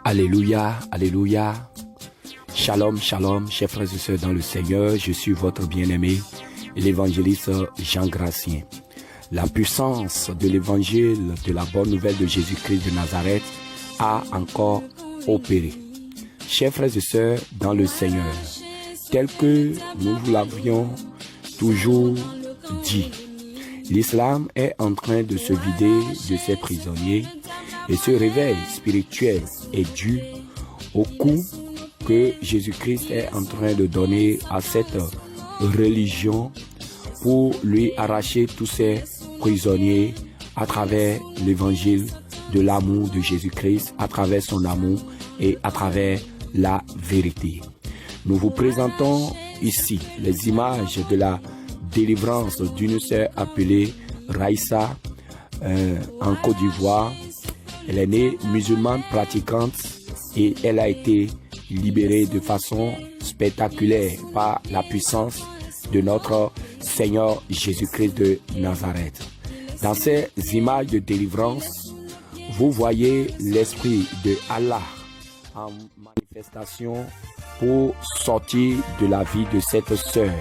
Alléluia, alléluia. Shalom, shalom, chers frères et sœurs dans le Seigneur. Je suis votre bien-aimé, l'évangéliste Jean Gracien. La puissance de l'évangile de la bonne nouvelle de Jésus-Christ de Nazareth a encore opéré. Chers frères et sœurs dans le Seigneur, tel que nous vous l'avions toujours dit, l'islam est en train de se vider de ses prisonniers et ce réveil spirituel est dû au coup que Jésus-Christ est en train de donner à cette religion pour lui arracher tous ses prisonniers à travers l'évangile de l'amour de Jésus-Christ, à travers son amour et à travers la vérité. Nous vous présentons ici les images de la délivrance d'une sœur appelée Raïssa en Côte d'Ivoire. Elle est née musulmane pratiquante et elle a été libérée de façon spectaculaire par la puissance de notre Seigneur Jésus-Christ de Nazareth. Dans ces images de délivrance, vous voyez l'esprit de Allah en manifestation pour sortir de la vie de cette sœur,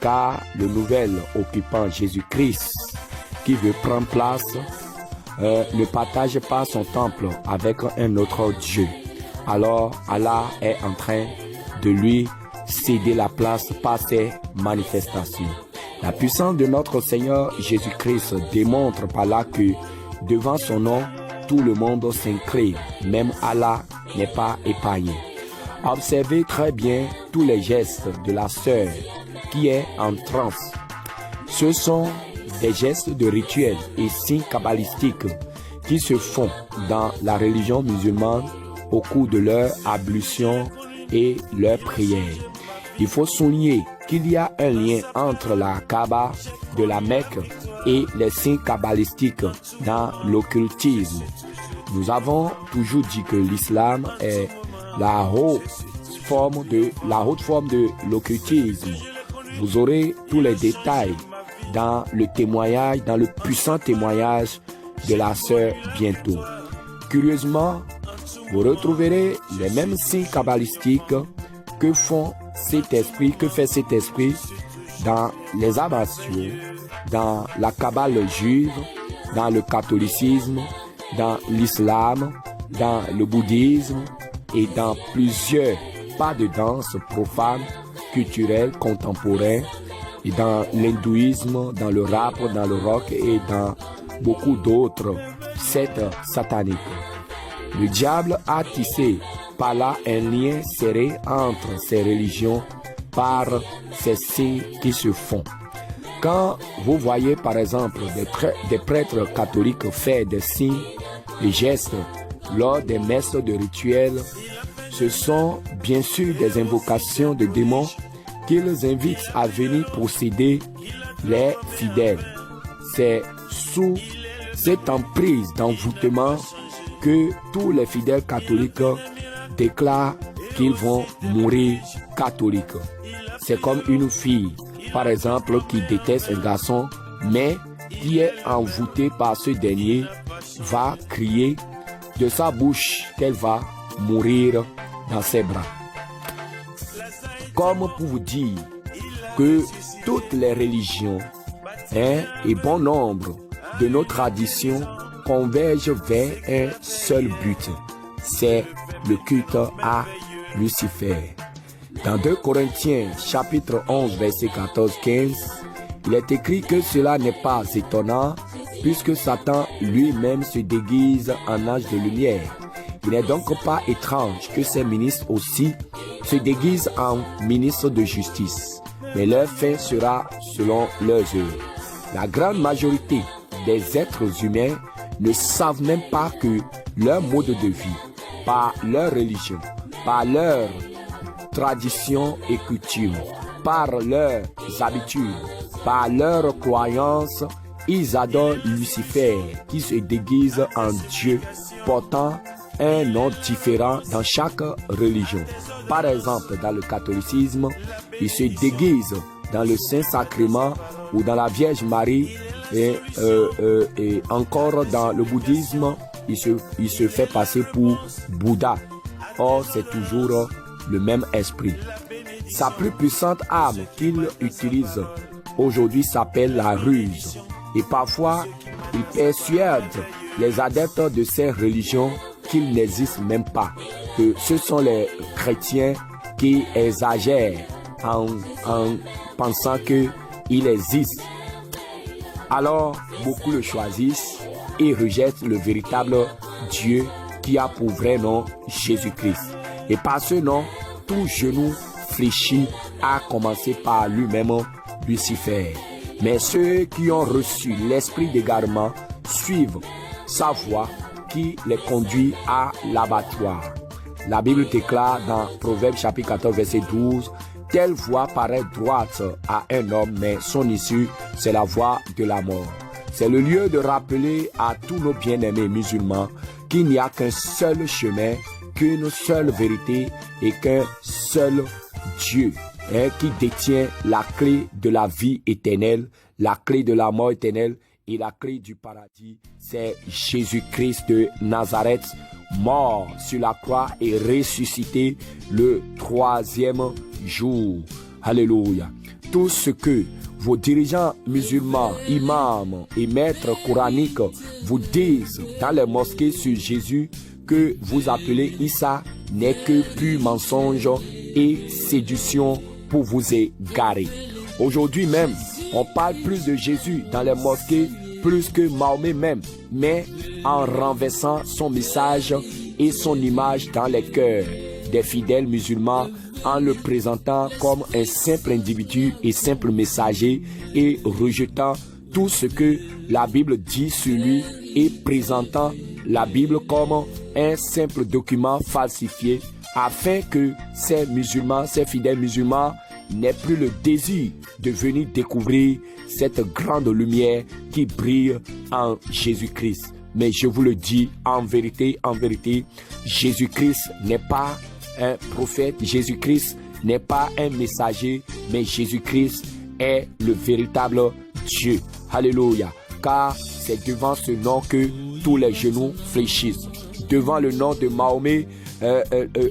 car le nouvel occupant Jésus-Christ qui veut prendre place ne partage pas son temple avec un autre Dieu. Alors Allah est en train de lui céder la place par ses manifestations. La puissance de notre Seigneur Jésus-Christ démontre par là que devant son nom, tout le monde s'incline. Même Allah n'est pas épargné. Observez très bien tous les gestes de la sœur qui est en transe. Ce sont des gestes de rituels et signes kabbalistiques qui se font dans la religion musulmane au cours de leur ablution et leur prière. Il faut souligner qu'il y a un lien entre la Kaaba de la Mecque et les signes kabbalistiques dans l'occultisme. Nous avons toujours dit que l'islam est la haute forme de l'occultisme. Vous aurez tous les détails dans le témoignage, dans le puissant témoignage de la sœur bientôt. Curieusement, vous retrouverez les mêmes signes kabbalistiques que fait cet esprit dans les abbatiaux, dans la kabbale juive, dans le catholicisme, dans l'islam, dans le bouddhisme et dans plusieurs pas de danse profanes, culturels, contemporains, et dans l'hindouisme, dans le rap, dans le rock et dans beaucoup d'autres sectes sataniques. Le diable a tissé par là un lien serré entre ces religions par ces signes qui se font. Quand vous voyez par exemple des prêtres catholiques faire des signes et gestes lors des messes de rituels, ce sont bien sûr des invocations de démons qu'ils invitent à venir posséder les fidèles. C'est sous cette emprise d'envoûtement que tous les fidèles catholiques déclarent qu'ils vont mourir catholiques. C'est comme une fille, par exemple, qui déteste un garçon, mais qui est envoûtée par ce dernier, va crier de sa bouche qu'elle va mourir dans ses bras. Comme pour vous dire que toutes les religions et bon nombre de nos traditions convergent vers un seul but, c'est le culte à Lucifer. Dans 2 Corinthiens chapitre 11 verset 14-15, il est écrit que cela n'est pas étonnant puisque Satan lui-même se déguise en ange de lumière. Il n'est donc pas étrange que ses ministres aussi se déguisent en ministres de justice, mais leur fin sera selon leurs œuvres. La grande majorité des êtres humains ne savent même pas que leur mode de vie, par leur religion, par leur tradition et coutume, par leurs habitudes, par leurs croyances, ils adorent Lucifer qui se déguise en Dieu portant un nom différent dans chaque religion. Par exemple, dans le catholicisme, il se déguise dans le Saint-Sacrement ou dans la Vierge Marie et encore dans le bouddhisme, il se fait passer pour Bouddha. Or, c'est toujours le même esprit. Sa plus puissante arme qu'il utilise aujourd'hui s'appelle la ruse. Et parfois, il persuade les adeptes de ces religions qu'il n'existe même pas, que ce sont les chrétiens qui exagèrent en pensant qu'il existe. Alors, beaucoup le choisissent et rejettent le véritable Dieu qui a pour vrai nom Jésus-Christ. Et par ce nom, tout genou fléchit, à commencer par lui-même Lucifer. Mais ceux qui ont reçu l'esprit d'égarement suivent sa voie qui les conduit à l'abattoir. La Bible déclare dans Proverbes chapitre 14 verset 12, « Telle voie paraît droite à un homme, mais son issue, c'est la voie de la mort. » C'est le lieu de rappeler à tous nos bien-aimés musulmans qu'il n'y a qu'un seul chemin, qu'une seule vérité et qu'un seul Dieu qui détient la clé de la vie éternelle, la clé de la mort éternelle et la clé du paradis. C'est Jésus-Christ de Nazareth, mort sur la croix et ressuscité le 3e jour. Alléluia. Tout ce que vos dirigeants musulmans, imams et maîtres coraniques vous disent dans les mosquées sur Jésus que vous appelez Issa n'est que pur mensonge et séduction pour vous égarer. Aujourd'hui même, on parle plus de Jésus dans les mosquées plus que Mahomet même, mais en renversant son message et son image dans les cœurs des fidèles musulmans, en le présentant comme un simple individu et simple messager et rejetant tout ce que la Bible dit sur lui et présentant la Bible comme un simple document falsifié afin que ces musulmans, ces fidèles musulmans n'aient plus le désir de venir découvrir cette grande lumière qui brille en Jésus-Christ. Mais je vous le dis en vérité, Jésus-Christ n'est pas un prophète, Jésus-Christ n'est pas un messager, mais Jésus-Christ est le véritable Dieu. Alléluia. Car c'est devant ce nom que tous les genoux fléchissent. Devant le nom de Mahomet,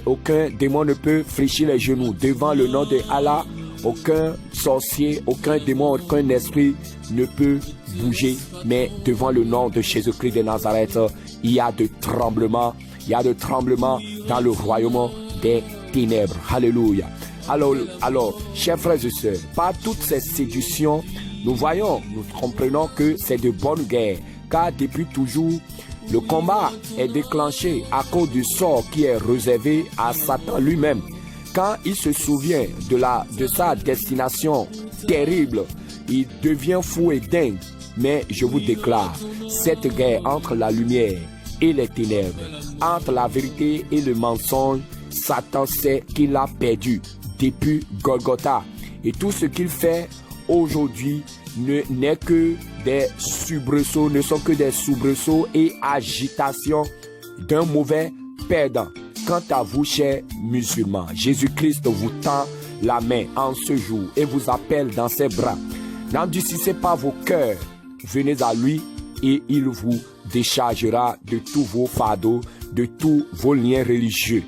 aucun démon ne peut fléchir les genoux. Devant le nom de Allah, aucun sorcier, aucun démon, aucun esprit ne peut bouger. Mais devant le nom de Jésus-Christ de Nazareth, il y a de tremblements. Il y a de tremblements dans le royaume des ténèbres. Alléluia. Alors, chers frères et sœurs, par toutes ces séductions, nous comprenons que c'est de bonne guerre. Car depuis toujours, le combat est déclenché à cause du sort qui est réservé à Satan lui-même. Quand il se souvient de sa destination terrible, il devient fou et dingue. Mais je vous déclare, cette guerre entre la lumière et les ténèbres, entre la vérité et le mensonge, Satan sait qu'il a perdu depuis Golgotha. Et tout ce qu'il fait aujourd'hui n'est que des soubresauts, ne sont que des soubresauts et agitations d'un mauvais perdant. Quant à vous, chers musulmans, Jésus-Christ vous tend la main en ce jour et vous appelle dans ses bras. N'endurcissez pas vos cœurs, venez à lui et il vous déchargera de tous vos fardeaux, de tous vos liens religieux.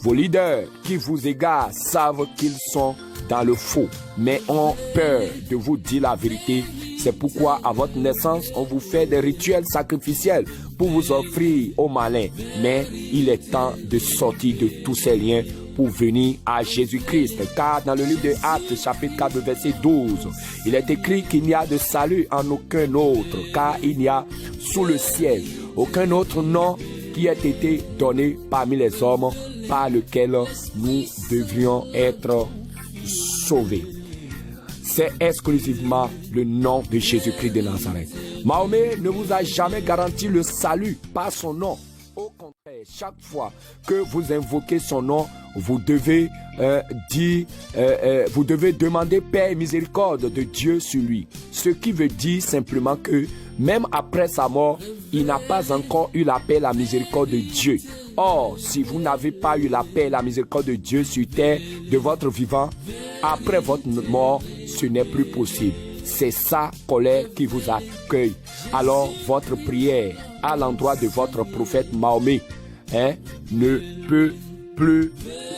Vos leaders qui vous égarent savent qu'ils sont dans le faux, mais ont peur de vous dire la vérité. C'est pourquoi à votre naissance, on vous fait des rituels sacrificiels pour vous offrir au malin. Mais il est temps de sortir de tous ces liens pour venir à Jésus-Christ. Car dans le livre de Actes, chapitre 4, verset 12, il est écrit qu'il n'y a de salut en aucun autre, car il n'y a sous le ciel aucun autre nom qui ait été donné parmi les hommes par lequel nous devrions être sauvés. C'est exclusivement le nom de Jésus-Christ de Nazareth. Mahomet ne vous a jamais garanti le salut par son nom. Au contraire, chaque fois que vous invoquez son nom, vous devez demander paix et miséricorde de Dieu sur lui. Ce qui veut dire simplement que même après sa mort, il n'a pas encore eu la paix et la miséricorde de Dieu. Or, si vous n'avez pas eu la paix et la miséricorde de Dieu sur terre de votre vivant, après votre mort, ce n'est plus possible. C'est sa colère qui vous accueille. Alors, votre prière à l'endroit de votre prophète Mahomet ne peut plus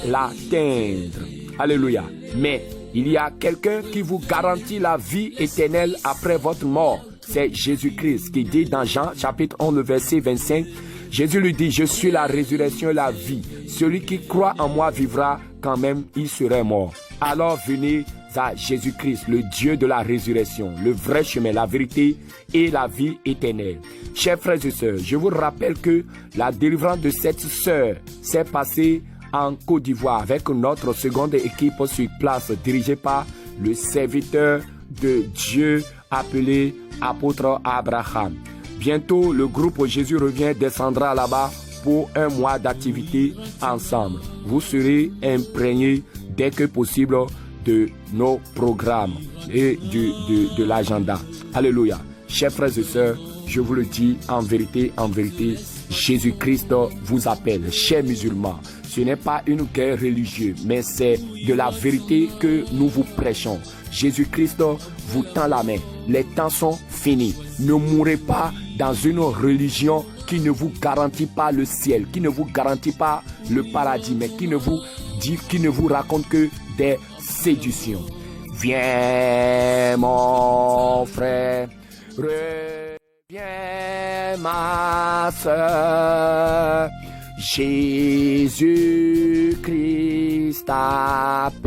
l'atteindre. Alléluia. Mais il y a quelqu'un qui vous garantit la vie éternelle après votre mort. C'est Jésus-Christ qui dit dans Jean chapitre 11, verset 25, Jésus lui dit, je suis la résurrection et la vie. Celui qui croit en moi vivra quand même il serait mort. Alors venez à Jésus-Christ, le Dieu de la résurrection, le vrai chemin, la vérité et la vie éternelle. Chers frères et sœurs, je vous rappelle que la délivrance de cette sœur s'est passée en Côte d'Ivoire avec notre seconde équipe sur place dirigée par le serviteur de Dieu appelé apôtre Abraham. Bientôt, le groupe Jésus revient descendra là-bas pour un mois d'activité ensemble. Vous serez imprégnés dès que possible de nos programmes et de l'agenda. Alléluia. Chers frères et sœurs, je vous le dis en vérité, Jésus-Christ vous appelle. Chers musulmans, ce n'est pas une guerre religieuse, mais c'est de la vérité que nous vous prêchons. Jésus-Christ vous tend la main. Les temps sont finis. Ne mourrez pas dans une religion qui ne vous garantit pas le ciel, qui ne vous garantit pas le paradis, mais qui ne vous raconte que des séductions. Viens mon frère, reviens ma soeur, Jésus-Christ t'appelle.